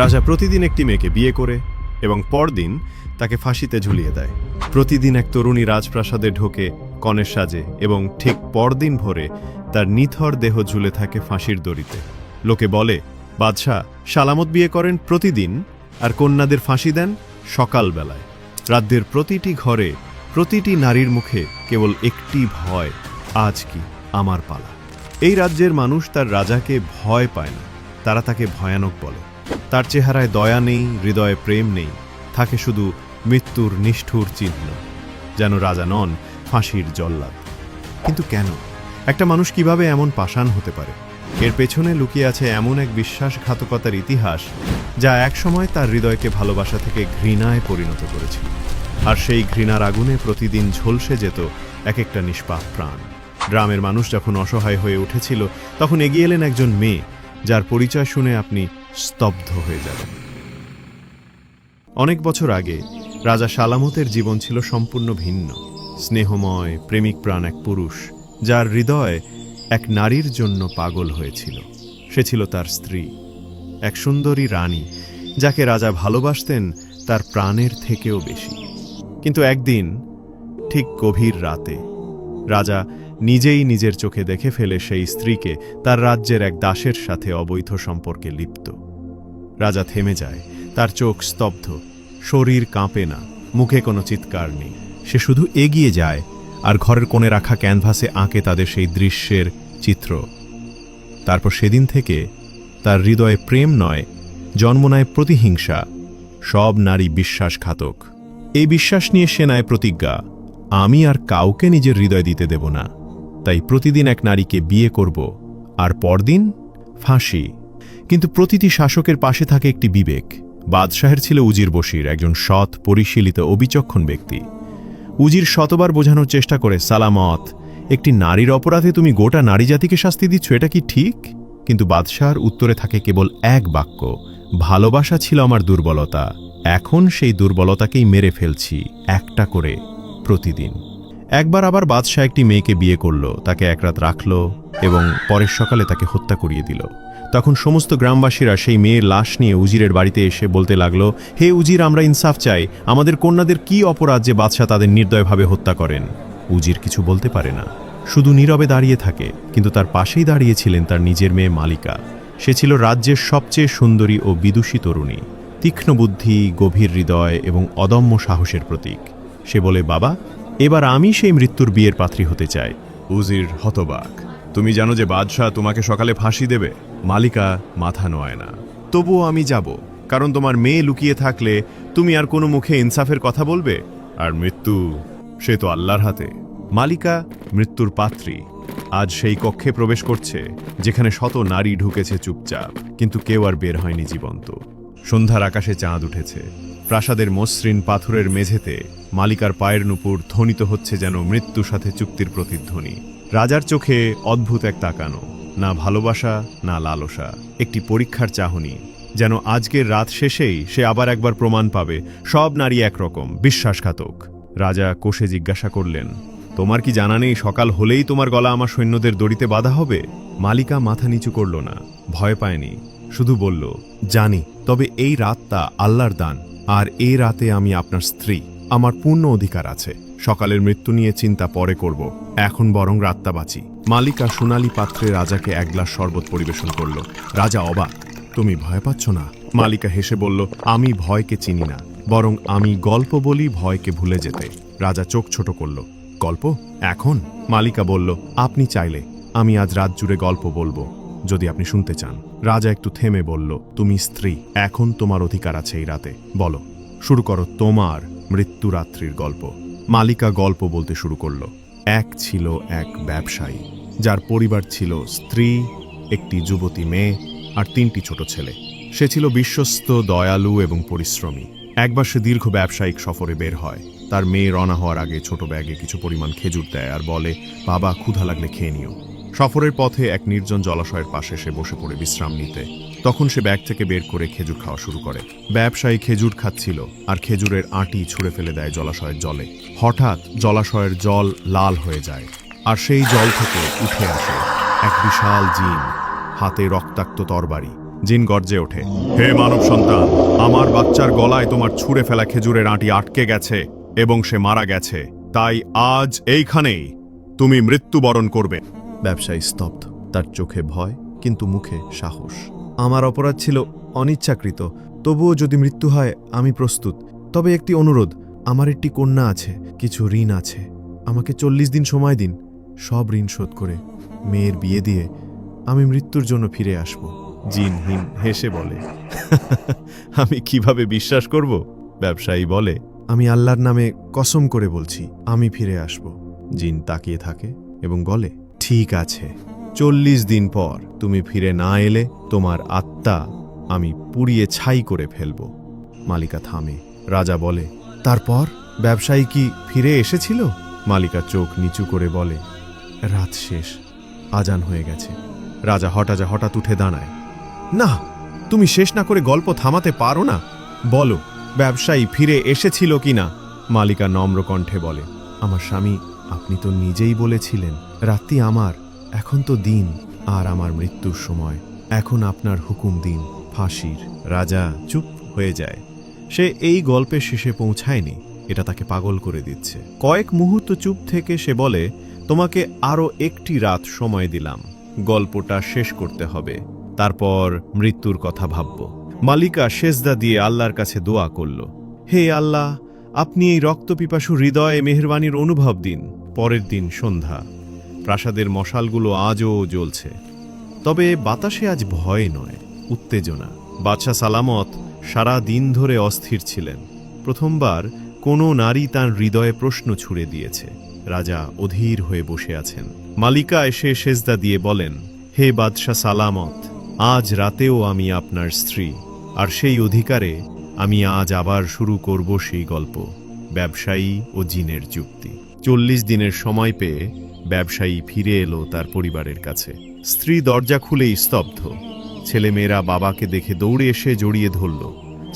রাজা প্রতিদিন একটি মেয়েকে বিয়ে করে এবং পরদিন তাকে ফাঁসিতে ঝুলিয়ে দেয়। প্রতিদিন এক তরুণী রাজপ্রাসাদে ঢোকে কনের সাজে এবং ঠিক পরদিন ভোরে তার নিথর দেহ ঝুলে থাকে ফাঁসির দড়িতে। লোকে বলে, বাদশাহ সালামত বিয়ে করেন প্রতিদিন আর কন্যাদের ফাঁসি দেন সকালবেলায়। রাজ্যের প্রতিটি ঘরে প্রতিটি নারীর মুখে কেবল একটি ভয়, আজ কি আমার পালা। এই রাজ্যের মানুষ তার রাজাকে ভয় পায় না, তারা তাকে ভয়ানক বলে। তার চেহারায় দয়া নেই, হৃদয়ে প্রেম নেই, থাকে শুধু মৃত্যুর নিষ্ঠুর চিহ্ন, যেন রাজা নন, ফাঁসির জল্লাদ। কিন্তু কেন? একটা মানুষ কিভাবে এমন পাষাণ হতে পারে? এর পেছনে লুকিয়ে আছে এমন এক বিশ্বাসঘাতকতার ইতিহাস যা একসময় তার হৃদয়কে ভালোবাসা থেকে ঘৃণায় পরিণত করেছিল। আর সেই ঘৃণার আগুনে প্রতিদিন ঝলসে যেত এক একটা নিষ্পাপ প্রাণ। গ্রামের মানুষ যখন অসহায় হয়ে উঠেছিল, তখন এগিয়ে এলেন একজন মেয়ে যার পরিচয় শুনে আপনি স্তব্ধ হয়ে যাবেন। অনেক বছর আগে রাজা সালামতের জীবন ছিল সম্পূর্ণ ভিন্ন। স্নেহময় প্রেমিক প্রাণ এক পুরুষ, যার হৃদয় এক নারীর জন্য পাগল হয়েছিল। সে ছিল তার স্ত্রী, এক সুন্দরী রানী, যাকে রাজা ভালোবাসতেন তার প্রাণের থেকেও বেশি। কিন্তু একদিন, ঠিক গভীর রাতে, রাজা নিজেই নিজের চোখে দেখে ফেলে সেই স্ত্রীকে তার রাজ্যের এক দাসের সাথে অবৈধ সম্পর্কে লিপ্ত। রাজা থেমে যায়, তার চোখ স্তব্ধ, শরীর কাঁপে না, মুখে কোনো চিৎকার নেই। সে শুধু এগিয়ে যায় আর ঘরের কোণে রাখা ক্যানভাসে আঁকে তাদের সেই দৃশ্যের চিত্র। তারপর সেদিন থেকে তার হৃদয়ে প্রেম নয়, জন্ম নেয় প্রতিহিংসা। সব নারী বিশ্বাসঘাতক। এই বিশ্বাস নিয়ে সে নেয় প্রতিজ্ঞা, আমি আর কাউকে নিজের হৃদয় দিতে দেব না। তাই প্রতিদিন এক নারীকে বিয়ে করব, আর পরদিন ফাঁসি। কিন্তু প্রতিটি শাসকের পাশে থাকে একটি বিবেক। বাদশাহের ছিল উজির বশির, একজন সৎ, পরিশীলিত ও বিচক্ষণ ব্যক্তি। উজির শতবার বোঝানোর চেষ্টা করে, সালামত, একটি নারীর অপরাধে তুমি গোটা নারী জাতিকে শাস্তি দিচ্ছ, এটা কি ঠিক? কিন্তু বাদশাহর উত্তরে থাকে কেবল এক বাক্য, ভালোবাসা ছিল আমার দুর্বলতা, এখন সেই দুর্বলতাকেই মেরে ফেলছি, একটা করে প্রতিদিন। একবার আবার বাদশাহ একটি মেয়েকে বিয়ে করল, তাকে এক রাত রাখল এবং পরের সকালে তাকে হত্যা করিয়ে দিল। তখন সমস্ত গ্রামবাসীরা সেই মেয়ের লাশ নিয়ে উজিরের বাড়িতে এসে বলতে লাগলো, হে উজির, আমরা ইনসাফ চাই, আমাদের কন্যাদের কি অপরাধ যে বাদশাহ তাদের নির্দয়ভাবে হত্যা করেন? উজির কিছু বলতে পারে না, শুধু নীরবে দাঁড়িয়ে থাকে। কিন্তু তার পাশেই দাঁড়িয়েছিলেন তার নিজের মেয়ে মালিকা। সে ছিল রাজ্যের সবচেয়ে সুন্দরী ও বিদুষী তরুণী, তীক্ষ্ণ বুদ্ধি, গভীর হৃদয় এবং অদম্য সাহসের প্রতীক। সে বলে, বাবা, এবার আমি সেই মৃত্যুর বিয়ের পাত্রী হতে চাই। উজির হতবাক, তুমি জানো যে বাদশাহ তোমাকে সকালে ফাঁসি দেবে? মালিকা মাথা নোয়ায় না। তবুও আমি যাব, কারণ তোমার মেয়ে লুকিয়ে থাকলে তুমি আর কোনো মুখে ইনসাফের কথা বলবে? আর মৃত্যু, সে তো আল্লাহর হাতে। মালিকা মৃত্যুর পাত্রী আজ সেই কক্ষে প্রবেশ করছে যেখানে শত নারী ঢুকেছে চুপচাপ, কিন্তু কেউ আর বের হয়নি জীবন্ত। সন্ধ্যার আকাশে চাঁদ উঠেছে। প্রাসাদের মসৃণ পাথরের মেঝেতে মালিকার পায়ের নুপুর ধ্বনিত হচ্ছে যেন মৃত্যুর সাথে চুক্তির প্রতিধ্বনি। রাজার চোখে অদ্ভুত এক তাকানো, না ভালোবাসা না লালসা, একটি পরীক্ষার চাহনি, যেন আজকের রাত শেষেই সে আবার একবার প্রমাণ পাবে সব নারী একরকম, বিশ্বাসঘাতক। রাজা কোষে জিজ্ঞাসা করলেন, তোমার কি জানা নেই সকাল হলেই তোমার গলা আমার সৈন্যদের দড়িতে বাঁধা হবে? মালিকা মাথা নিচু করল না, ভয় পায়নি, শুধু বলল, জানি, তবে এই রাতটা আল্লাহর দান, আর এই রাতে আমি আপনার স্ত্রী, আমার পূর্ণ অধিকার আছে। সকালের মৃত্যু নিয়ে চিন্তা পরে করব, এখন বরং রাতটা বাঁচি। মালিকা সোনালী পাত্রে রাজাকে এক গ্লাস শরবত পরিবেশন করল। রাজা অবাক, তুমি ভয় পাচ্ছ না? মালিকা হেসে বলল, আমি ভয়কে চিনি না, বরং আমি গল্প বলি ভয়কে ভুলে যেতে। রাজা চোখ ছোট করল, গল্প এখন? মালিকা বলল, আপনি চাইলে আমি আজ রাত জুড়ে গল্প বলবো, যদি আপনি শুনতে চান। রাজা একটু থেমে বলল, তুমি স্ত্রী, এখন তোমার অধিকার আছে এই রাতে, বলো, শুরু করো তোমার মৃত্যুরাত্রির গল্প। মালিকা গল্প বলতে শুরু করল। এক ছিল এক ব্যবসায়ী, যার পরিবার ছিল স্ত্রী, একটি যুবতী মেয়ে আর 3টি ছোট ছেলে। সে ছিল বিশ্বস্ত, দয়ালু এবং পরিশ্রমী। একবার সে দীর্ঘ ব্যবসায়িক সফরে বের হয়। তার মেয়ে রওনা হওয়ার আগে ছোট ব্যাগে কিছু পরিমাণ খেজুর দেয় আর বলে, বাবা, ক্ষুধা লাগলে খেয়ে নিও। সফরের পথে এক নির্জন জলাশয়ের পাশে সে বসে পড়ে বিশ্রাম নিতে। তখন সে ব্যাগ থেকে বের করে খেজুর খাওয়া শুরু করে। ব্যবসায়ী খেজুর খাচ্ছিল আর খেজুরের আঁটি ছুঁড়ে ফেলে দেয় জলাশয়ের জলে। হঠাৎ জলাশয়ের জল লাল হয়ে যায়, আর সেই জল থেকে উঠে আসে এক বিশাল জিন, হাতে রক্তাক্ত তরবারি। জিন গর্জে ওঠে, হে মানব সন্তান, আমার বাচ্চার গলায় তোমার ছুঁড়ে ফেলা খেজুরের আঁটি আটকে গেছে এবং সে মারা গেছে, তাই আজ এইখানেই তুমি মৃত্যুবরণ করবে। ব্যবসায়ী স্তব্ধ, তার চোখে ভয় কিন্তু মুখে সাহস। আমার অপরাধ ছিল অনিচ্ছাকৃত, তবুও যদি মৃত্যু হয় আমি প্রস্তুত। তবে একটি অনুরোধ, আমার একটি কন্যা আছে, কিছু ঋণ আছে, আমাকে 40 দিন সময় দিন। সব ঋণ শোধ করে মেয়ের বিয়ে দিয়ে আমি মৃত্যুর জন্য ফিরে আসব। জিনহীন হেসে বলে, আমি কিভাবে বিশ্বাস করব? ব্যবসায়ী বলে, আমি আল্লাহর নামে কসম করে বলছি আমি ফিরে আসব। জিন তাকিয়ে থাকে এবং বলে, ঠিক আছে, 40 দিন পর তুমি ফিরে না এলে তোমার আত্মা আমি পুড়িয়ে ছাই করে ফেলব। মালিকা থামে। রাজা বলে, তারপর ব্যবসায়ী কি ফিরে এসেছিল? মালিকা চোখ নিচু করে বলে, রাত শেষ, আজান হয়ে গেছে। রাজা হঠাৎ উঠে দাঁড়ায়। না, তুমি শেষ না করে গল্প থামাতে পারো না? বলো, ব্যবসায়ী ফিরে এসেছিল কিনা? মালিকা নম্র কণ্ঠে বলে, আমার স্বামী, আপনি তো নিজেই বলেছিলেন রাত্রি আমার, এখন তো দিন, আর আমার মৃত্যুর সময়। এখন আপনার হুকুম দিন, ফাঁসির। রাজা চুপ হয়ে যায়। সে এই গল্পের শেষে পৌঁছায়নি, এটা তাকে পাগল করে দিচ্ছে। কয়েক মুহূর্ত চুপ থেকে সে বলে, তোমাকে আরও একটি রাত সময় দিলাম, গল্পটা শেষ করতে হবে, তারপর মৃত্যুর কথা ভাবব। মালিকা সেজদা দিয়ে আল্লাহর কাছে দোয়া করল, হে আল্লাহ, আপনি এই রক্তপিপাসু হৃদয়ে মেহেরবানির অনুভব দিন। পরের দিন সন্ধ্যা, প্রাসাদের মশালগুলো আজও জ্বলছে, তবে বাতাসে আজ ভয় নয়, উত্তেজনা। বাদশাহ সালামত সারা দিন ধরে অস্থির ছিলেন। প্রথমবার কোনো নারী তার হৃদয়ে প্রশ্ন ছুড়ে দিয়েছে। রাজা অধীর হয়ে বসে আছেন। মালিকা এসে সেজদা দিয়ে বলেন, হে বাদশাহ সালামত, আজ রাতেও আমি আপনার স্ত্রী, আর সেই অধিকারে আমি আজ আবার শুরু করব সেই গল্প, ব্যবসায়ী ও জিনের যুক্তি। 40 দিনের সময় পেয়ে ব্যবসায়ী ফিরে এলো তার পরিবারের কাছে। স্ত্রী দরজা খুলেই স্তব্ধ। ছেলেমেয়েরা বাবাকে দেখে দৌড়ে এসে জড়িয়ে ধরল।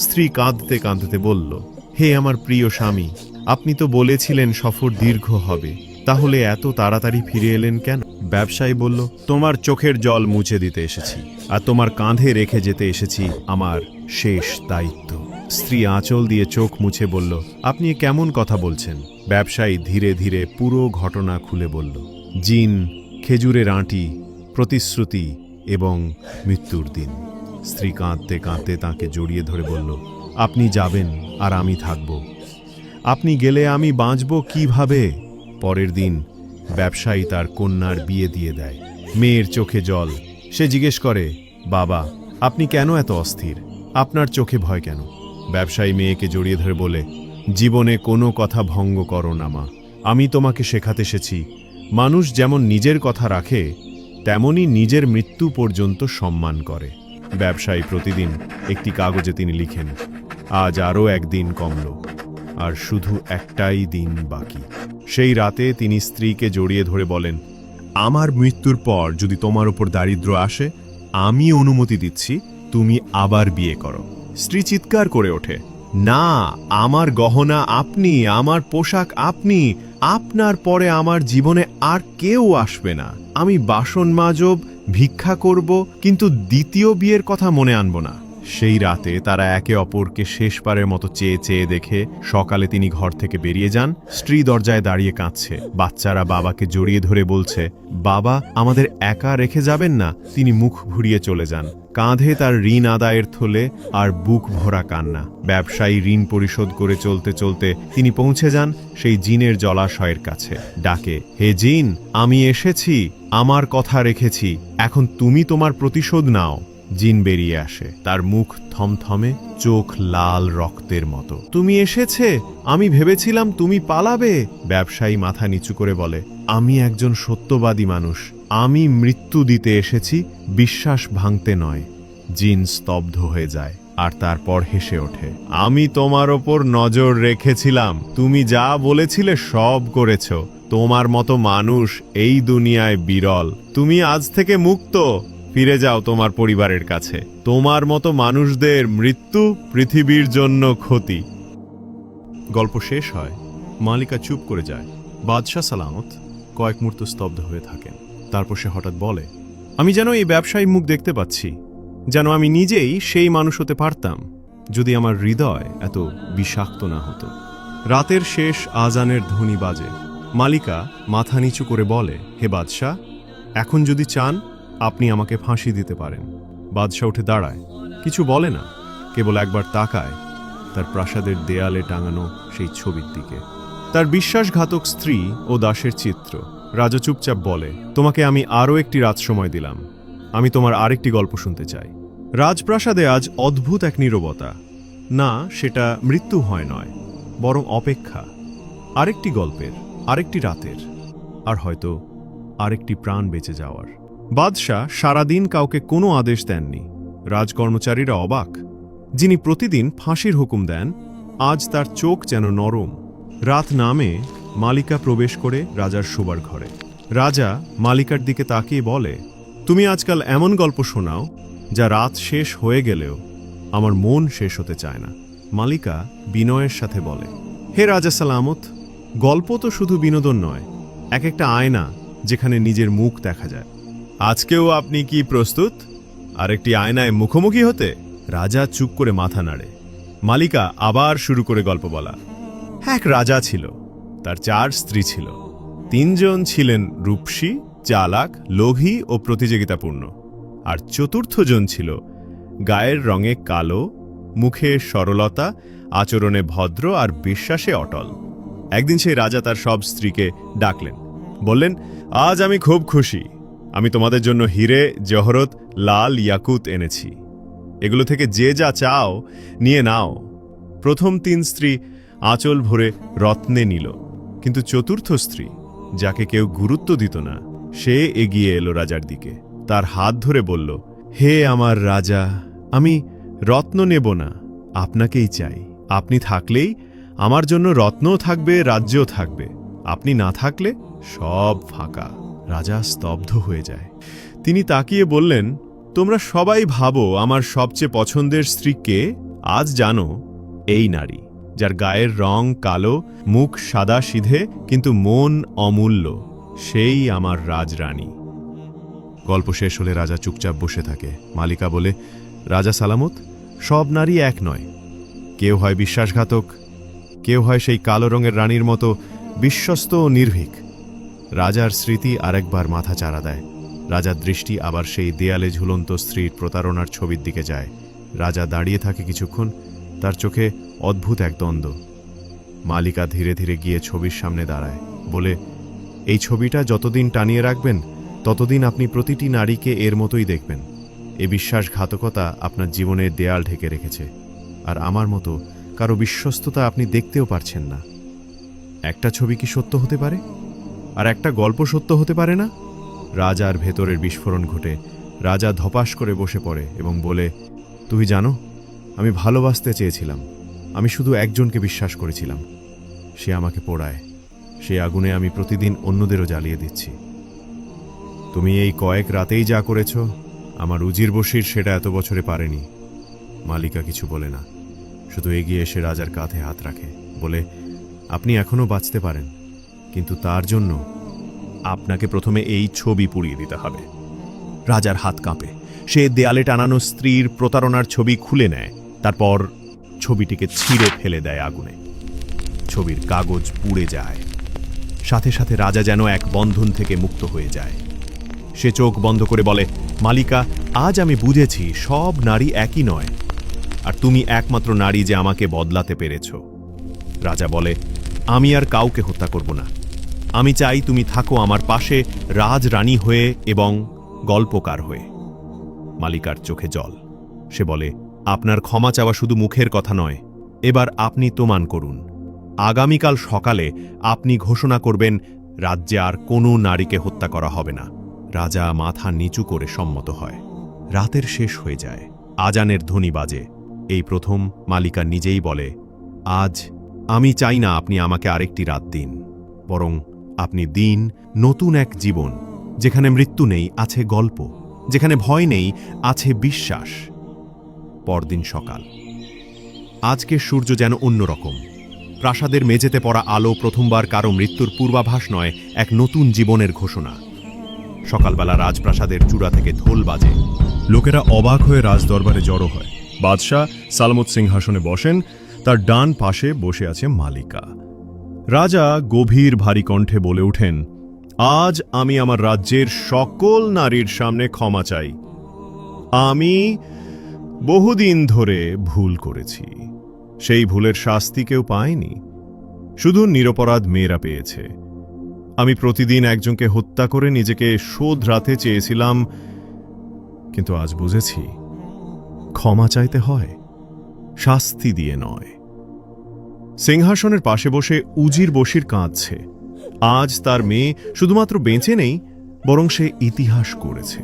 স্ত্রী কাঁদতে কাঁদতে বলল, হে আমার প্রিয় স্বামী, আপনি তো বলেছিলেন সফর দীর্ঘ হবে, তাহলে এত তাড়াতাড়ি ফিরে এলেন কেন? ব্যবসায়ী বলল, তোমার চোখের জল মুছে দিতে এসেছি, আর তোমার কাঁধে রেখে যেতে এসেছি আমার শেষ দায়িত্ব। স্ত্রী আঁচল দিয়ে চোখ মুছে বলল, আপনি কেমন কথা বলছেন? ব্যবসায়ী ধীরে ধীরে পুরো ঘটনা খুলে বলল, জিন, খেজুরের আঁটি, প্রতিশ্রুতি এবং মৃত্যুর দিন। স্ত্রী কাঁদতে কাঁদতে তাঁকে জড়িয়ে ধরে বলল, আপনি যাবেন আর আমি থাকব, আপনি গেলে আমি বাঁচব কিভাবে? পরের দিন ব্যবসায়ী তার কন্যার বিয়ে দিয়ে দেয়। মেয়ের চোখে জল। সে জিজ্ঞেস করে, বাবা, আপনি কেন এত অস্থির? আপনার চোখে ভয় কেন? ব্যবসায়ী মেয়েকে জড়িয়ে ধরে বলে, জীবনে কোনো কথা ভঙ্গ করো না মা, আমি তোমাকে শেখাতে এসেছি মানুষ যেমন নিজের কথা রাখে তেমনি নিজের মৃত্যু পর্যন্ত সম্মান করে। ব্যবসায়ী প্রতিদিন একটি কাগজে তিনি লিখেন, আজ আরও একদিন কমল, আর শুধু একটাই দিন বাকি। সেই রাতে তিনি স্ত্রীকে জড়িয়ে ধরে বলেন, আমার মৃত্যুর পর যদি তোমার উপর দারিদ্র আসে, আমি অনুমতি দিচ্ছি তুমি আবার বিয়ে করো। স্ত্রী চিৎকার করে ওঠে, না, আমার গহনা আপনি, আমার পোশাক আপনি, আপনার পরে আমার জীবনে আর কেউ আসবে না। আমি বাসন মাজব, ভিক্ষা করব, কিন্তু দ্বিতীয় বিয়ের কথা মনে আনব না। সেই রাতে তারা একে অপরকে শেষবারের মতো চেয়ে চেয়ে দেখে সকালে তিনি ঘর থেকে বেরিয়ে যান। স্ত্রী দরজায় দাঁড়িয়ে কাঁদছে। বাচ্চারা বাবাকে জড়িয়ে ধরে বলছে, বাবা, আমাদের একা রেখে যাবেন না? তিনি মুখ ঘুরিয়ে চলে যান। কাঁধে তার ঋণ আদায়ের থলে আর বুক ভরা কান্না। ব্যবসায়ী ঋণ পরিশোধ করে চলতে চলতে তিনি পৌঁছে যান সেই জিনের জলাশয়ের কাছে। ডাকে, হে জিন, আমি এসেছি, আমার কথা রেখেছি, এখন তুমি তোমার প্রতিশোধ নাও। জিন বেরিয়ে আসে, তার মুখ থমথমে, চোখ লাল রক্তের মতো। তুমি এসেছে, আমি ভেবেছিলাম তুমি পালাবে। ব্যবসায়ী মাথা নিচু করে বলে, আমি একজন সত্যবাদী মানুষ, আমি মৃত্যু দিতে এসেছি, বিশ্বাস ভাঙতে নয়। জিন স্তব্ধ হয়ে যায় আর তারপর হেসে ওঠে, আমি তোমার ওপর নজর রেখেছিলাম, তুমি যা বলেছিলে সব করেছ। তোমার মতো মানুষ এই দুনিয়ায় বিরল। তুমি আজ থেকে মুক্ত, ফিরে যাও তোমার পরিবারের কাছে। তোমার মতো মানুষদের মৃত্যু পৃথিবীর জন্য ক্ষতি। গল্প শেষ হয়। মালিকা চুপ করে যায়। বাদশাহ সালামত কয়েক মুহূর্ত স্তব্ধ হয়ে থাকেন। তারপর সে হঠাৎ বলে, আমি যেন এই ব্যবসায়ী মুখ দেখতে পাচ্ছি। যেন আমি নিজেই সেই মানুষ হতে পারতাম যদি আমার হৃদয় এত বিষাক্ত না হতো। রাতের শেষ আজানের ধ্বনি বাজে। মালিকা মাথা নিচু করে বলে, হে বাদশাহ, এখন যদি চান আপনি আমাকে ফাঁসি দিতে পারেন। বাদশাহ উঠে দাঁড়ায়, কিছু বলে না, কেবল একবার তাকায় তার প্রাসাদের দেয়ালে টাঙানো সেই ছবির দিকে। তার বিশ্বাসঘাতক স্ত্রী ও দাসের চিত্র। রাজা চুপচাপ বলে, তোমাকে আমি আরও একটি রাত সময় দিলাম, আমি তোমার আরেকটি গল্প শুনতে চাই। রাজপ্রাসাদে আজ অদ্ভুত এক নীরবতা। না, সেটা মৃত্যু হয় নয়, বরং অপেক্ষা। আরেকটি গল্পের, আরেকটি রাতের, আর হয়তো আরেকটি প্রাণ বেঁচে যাওয়ার। বাদশাহ সারাদিন কাউকে কোনো আদেশ দেননি। রাজকর্মচারীরা অবাক। যিনি প্রতিদিন ফাঁসির হুকুম দেন, আজ তার চোখ যেন নরম। রাত নামে মালিকা প্রবেশ করে রাজার শোবার ঘরে। রাজা মালিকার দিকে তাকিয়ে বলে, তুমি আজকাল এমন গল্প শোনাও যা রাত শেষ হয়ে গেলেও আমার মন শেষ হতে চায় না। মালিকা বিনয়ের সাথে বলে, হে রাজা সালামত, গল্প তো শুধু বিনোদন নয়, এক একটা আয়না যেখানে নিজের মুখ দেখা যায়। আজকেও আপনি কি প্রস্তুত আরেকটি আয়নায় মুখোমুখি হতে? রাজা চুপ করে মাথা নাড়ে। মালিকা আবার শুরু করে গল্প বলা। এক রাজা ছিল, তার 4 স্ত্রী ছিল। 3 জন ছিলেন রূপসী, চালাক, লোভী ও প্রতিযোগিতাপূর্ণ, আর 4র্থ জন ছিল গায়ের রঙে কালো, মুখে সরলতা, আচরণে ভদ্র আর বিশ্বাসে অটল। একদিন সেই রাজা তার সব স্ত্রীকে ডাকলেন, বললেন, আজ আমি খুব খুশি, আমি তোমাদের জন্য হিরে, জহরত, লাল ইয়াকুত এনেছি। এগুলো থেকে যে যা চাও নিয়ে নাও। প্রথম 3 স্ত্রী আঁচল ভরে রত্নে নিল, কিন্তু 4র্থ স্ত্রী, যাকে কেউ গুরুত্ব দিত না, সে এগিয়ে এলো রাজার দিকে। তার হাত ধরে বলল, হে আমার রাজা, আমি রত্ন নেব না, আপনাকেই চাই। আপনি থাকলেই আমার জন্য রত্নও থাকবে, রাজ্যও থাকবে। আপনি না থাকলে সব ফাঁকা। রাজা স্তব্ধ হয়ে যায়। তিনি তাকিয়ে বললেন, তোমরা সবাই ভাবো আমার সবচেয়ে পছন্দের স্ত্রী কে? আজ জানো, এই নারী, যার গায়ের রং কালো, মুখ সাদা সিধে, কিন্তু মন অমূল্য, সেই আমার রাজরানী। গল্প শেষ হলে রাজা চুপচাপ বসে থাকে। মালিকা বলে, রাজা সালামত, সব নারী এক নয়। কেউ হয় বিশ্বাসঘাতক, কেউ হয় সেই কালো রঙের রানীর মতো বিশ্বস্ত ও নির্ভীক। রাজার স্মৃতি আরেকবার মাথা চাড়া দেয়। রাজার দৃষ্টি আবার সেই দেয়ালে ঝুলন্ত স্ত্রীর প্রতারণার ছবির দিকে যায়। রাজা দাঁড়িয়ে থাকে কিছুক্ষণ, তার চোখে অদ্ভুত এক দ্বন্দ্ব। মালিকা ধীরে ধীরে গিয়ে ছবির সামনে দাঁড়ায়, বলে, এই ছবিটা যতদিন টানিয়ে রাখবেন ততদিন আপনি প্রতিটি নারীকে এর মতোই দেখবেন। এ বিশ্বাসঘাতকতা আপনার জীবনের দেয়াল ঢেকে রেখেছে, আর আমার মতো কারো বিশ্বস্ততা আপনি দেখতেও পারছেন না। একটা ছবি কি সত্য হতে পারে, আর একটা গল্প সত্য হতে পারে না? রাজার ভেতরের বিস্ফোরণ ঘটে। রাজা ধপাস করে বসে পড়ে এবং বলে, তুমি জানো, আমি ভালোবাসতে চেয়েছিলাম, আমি শুধু একজনকে বিশ্বাস করেছিলাম। সে আমাকে পোড়ায়, সে আগুনে আমি প্রতিদিন অন্যদেরও জ্বালিয়ে দিচ্ছি। তুমি এই কয়েক রাতেই যা করেছ, আমার উজির বশির সেটা এত বছরে পারেনি। মালিকা কিছু বলে না, শুধু এগিয়ে এসে রাজার কাঁধে হাত রাখে, বলে, আপনি এখনো বাঁচতে পারেন, কিন্তু তার জন্য আপনাকে প্রথমে এই ছবি পুড়িয়ে দিতে হবে। রাজার হাত কাঁপে। সে দেয়ালে টানানো স্ত্রীর প্রতারণার ছবি খুলে নেয়, তারপর ছবিটিকে ছিঁড়ে ফেলে দেয় আগুনে। ছবির কাগজ পুড়ে যায়। সাথে সাথে রাজা যেন এক বন্ধন থেকে মুক্ত হয়ে যায়। সে চোখ বন্ধ করে বলে, মালিকা, আজ আমি বুঝেছি সব নারী একই নয়, আর তুমি একমাত্র নারী যে আমাকে বদলাতে পেরেছ। রাজা বলে, আমি আর কাউকে হত্যা করব না। আমি চাই তুমি থাকো আমার পাশে রাজরানী হয়ে এবং গল্পকার হয়ে। মালিকার চোখে জল। সে বলে, আপনার ক্ষমা চাওয়া শুধু মুখের কথা নয়, এবার আপনি প্রমাণ করুন। আগামীকাল সকালে আপনি ঘোষণা করবেন রাজ্যে আর কোনো নারীকে হত্যা করা হবে না। রাজা মাথা নিচু করে সম্মত হয়। রাতের শেষ হয়ে যায়। আজানের ধ্বনি বাজে। এই প্রথম মালিকা নিজেই বলে, আজ আমি চাই না আপনি আমাকে আরেকটি রাত দিন, বরং আপনি দিন নতুন এক জীবন, যেখানে মৃত্যু নেই, আছে গল্প, যেখানে ভয় নেই, আছে বিশ্বাস। পরদিন সকাল। আজকে সূর্য যেন অন্যরকম। প্রাসাদের মেঝেতে পড়া আলো প্রথমবার কারো মৃত্যুর পূর্বাভাস নয়, এক নতুন জীবনের ঘোষণা। সকালবেলা রাজপ্রাসাদের চূড়া থেকে ঢোল বাজে। লোকেরা অবাক হয়ে রাজদরবারে জড়ো হয়। বাদশাহ সালামত সিংহাসনে বসেন, তার ডান পাশে বসে আছে মালিকা। রাজা গভীর ভারী কণ্ঠে বলে ওঠেন, আজ আমি আমার রাজ্যের সকল নারীর সামনে ক্ষমা চাই। আমি বহুদিন ধরে ভুল করেছি। সেই ভুলের শাস্তি কেউ পায়নি, শুধু নিরপরাধ মেয়েরা পেয়েছে। আমি প্রতিদিন একজনকে হত্যা করে নিজেকে শোধরাতে চেয়েছিলাম, কিন্তু আজ বুঝেছি ক্ষমা চাইতে হয়, শাস্তি দিয়ে নয়। সিংহাসনের পাশে বসে উজির বশির কাঁদছে। আজ তার মেয়ে শুধুমাত্র বেঁচে নেই, বরং সে ইতিহাস করেছে।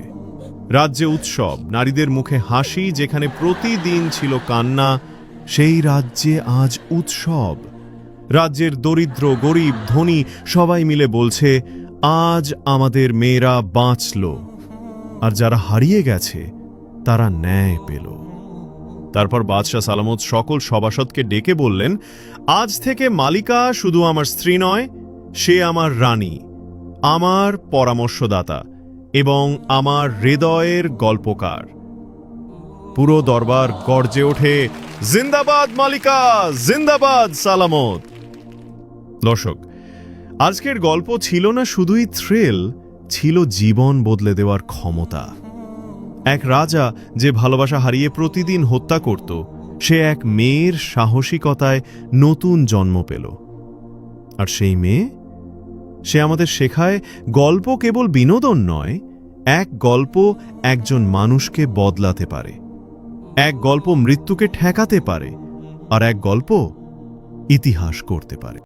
রাজ্যে উৎসব, নারীদের মুখে হাসি। যেখানে প্রতিদিন ছিল কান্না, সেই রাজ্যে আজ উৎসব। রাজ্যের দরিদ্র, গরিব, ধনী সবাই মিলে বলছে, আজ আমাদের মেয়েরা বাঁচল। আর যারা হারিয়ে গেছে তারা ন্যায় পেল। তারপর বাদশাহ সালামত সকল সভাসদকে ডেকে বললেন, আজ থেকে মালিকা শুধু আমার স্ত্রী নয়, সে আমার রানী, আমার পরামর্শদাতা এবং আমার হৃদয়ের গল্পকার। পুরো দরবার গর্জে ওঠে, জিন্দাবাদ মালিকা, জিন্দাবাদ সালামত। দর্শক, আজকের গল্প ছিল না শুধুই থ্রিল, ছিল জীবন বদলে দেওয়ার ক্ষমতা। এক রাজা যে ভালোবাসা হারিয়ে প্রতিদিন হত্যা করত, সে এক মেয়ের সাহসিকতায় নতুন জন্ম পেল। আর সেই মেয়ে, সে আমাদের শেখায় গল্প কেবল বিনোদন নয়, এক গল্প একজন মানুষকে বদলাতে পারে, এক গল্প মৃত্যুকে ঠেকাতে পারে, আর এক গল্প ইতিহাস করতে পারে।